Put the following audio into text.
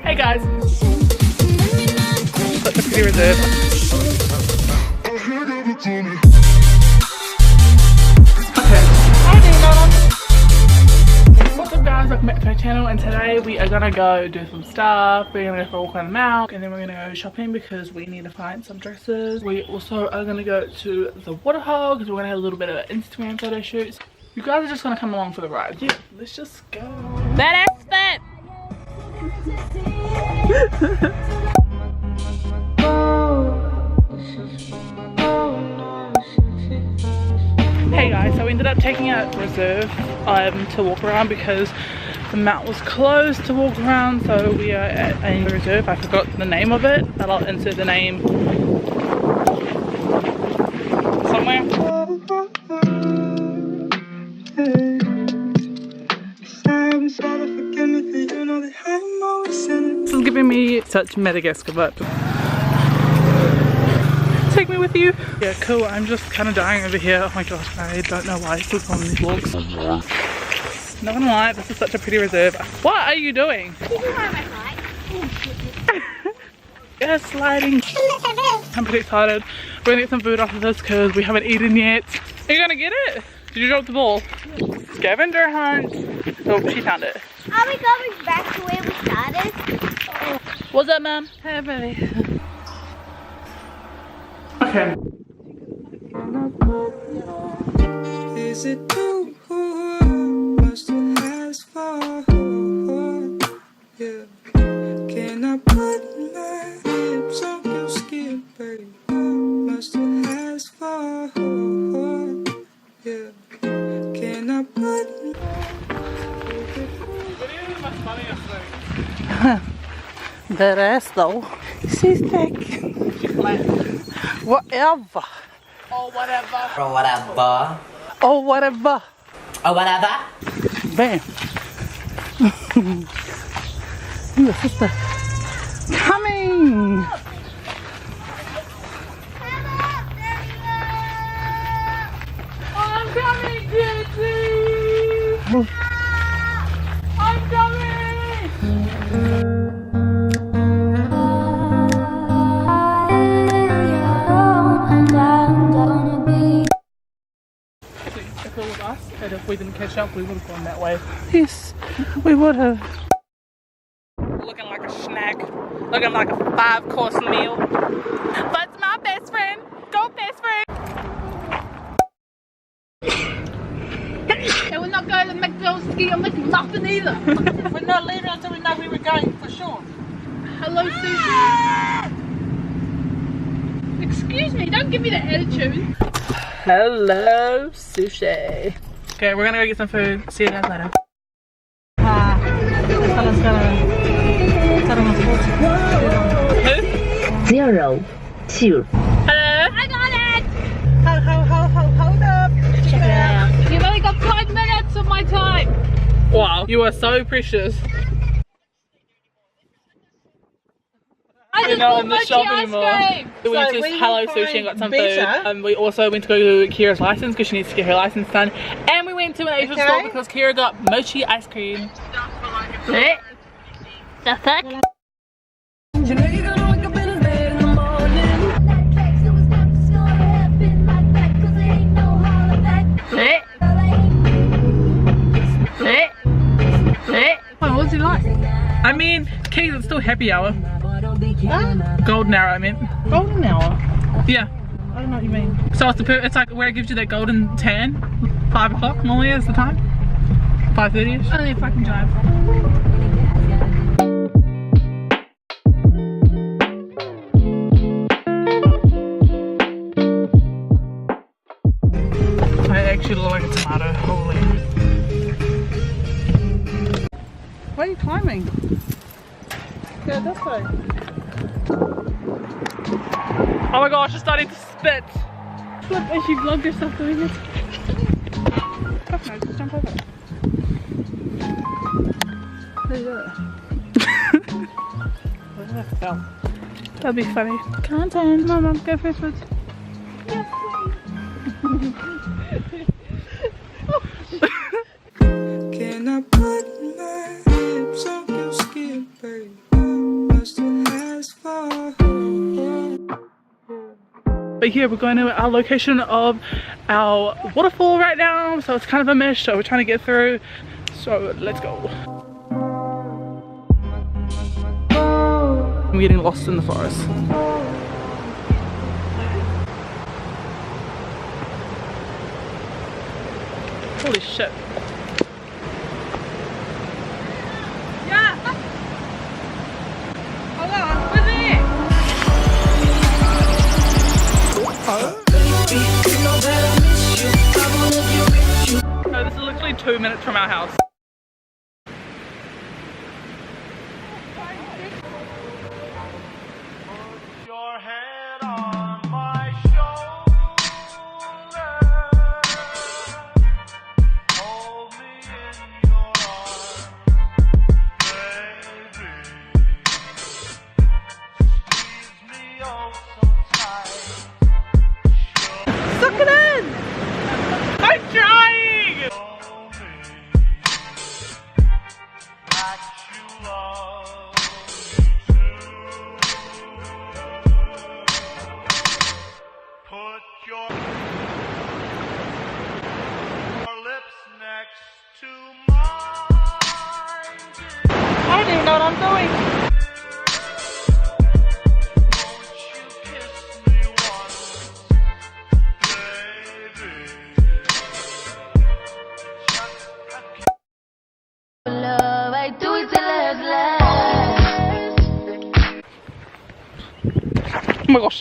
Hey guys. Such a pretty reserve. What's up guys, welcome back to my channel, and today we are gonna go do some stuff. We're gonna go for a walk around the mall, and then we're gonna go shopping because we need to find some dresses. We also are gonna go to the waterhole because we're gonna have a little bit of an Instagram photo shoot. You guys are just gonna come along for the ride. Yeah, let's just go. That ass fat! Hey guys, so we ended up taking a reserve to walk around because the mount was closed to walk around, so we are at a reserve. I forgot the name of it, but I'll insert the name somewhere. This is giving me such Madagascar vibes. Take me with you. Yeah, cool. I'm just kind of dying over here. Oh my gosh, I don't know why I still on these walks. Not gonna lie, this is such a pretty reserve. What are you doing? Yeah, sliding. I'm pretty excited. We're gonna get some food after this because we haven't eaten yet. Are you gonna get it? Did you drop the ball? Scavenger hunt. Oh, she found it. Are we going back to where we started? Oh. What's up, Mom? Hey, baby. Okay. Is it too much to ask for? Yeah. Can I put my lips on your skin, baby? Much to ask for? Yeah. Can I put That ass though. She's thick. She's flat. Whatever. Oh whatever. Or whatever. Oh whatever. Or whatever. Bam. Your sister coming. I'm coming, Gigi. I'm coming. If it was us, and if we didn't catch up, we would have gone that way. Yes, we would have. Looking like a snack, looking like a 5-course meal. But it's my best friend. Go, best friend. And we're not going to McDonald's to get a McMuffin either. We're not leaving until we know where we're going for sure. Hello, sushi. Excuse me, don't give me that attitude. Hello, sushi. Okay, we're gonna go get some food. See you guys later. Who? 02. Hello? I got it! Hold up. Check it out. You've only got 5 minutes of my time. Wow, you are so precious. I We're just not bought in the mochi shop ice anymore. cream. We went So to we Hello will Sushi and got some find food. better. And we also went to go to Kira's license because she needs to get her license done. And we went to an Asian store because Kira got mochi ice cream. The fuck? You know you're gonna wake up in his bed in the morning. What was he like? I mean, Keith, it's still happy hour. Golden hour, I meant. Golden hour. Yeah. I don't know what you mean. So it's like where it gives you that golden tan. 5 o'clock normally is the time. 5:30ish. Only if I can drive. I actually look like a tomato. Holy. Why are you climbing? Go this way. Oh my gosh, it's starting to spit. Look, as you vlogged yourself doing it. Fuck no, just jump over. There you go. Where did I go? That'd be funny. Content. Mama, go for food. Yes, Can I put my lips on your skin, baby? But yeah, we're going to our location of our waterfall right now, so it's kind of a mess, so we're trying to get through. So let's go. I'm getting lost in the forest. Holy shit. Yeah. Hold on, what's it? No, this is literally 2 minutes from our house. Your head on my shoulder, hold me in your arms, baby. Squeeze me oh so tight. Suck it in! I'm trying! Show me that you love me too. Put your lips next to mine. I don't even know what I'm doing. Won't you kiss me once, baby? Just a kiss. Love, I do it till it's last. Oh my gosh.